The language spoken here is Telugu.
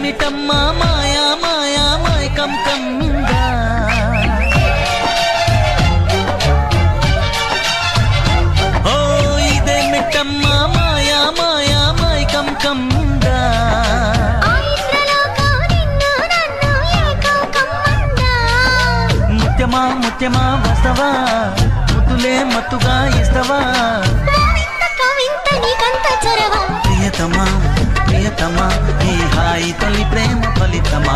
ఇదేమిటమ్మా మాయా మాయా మైకం కమ్మిందా ఓ ఇదేమిటమ్మా మాయా మాయా మైకం కమ్మిందా ముత్యమా ముత్యమా వస్తవా ముద్దులే మత్తుగా ఇస్తవా ప్రియతమా ప్రియతమా ఈ హాయి తొలి ప్రేమ ఫలితమా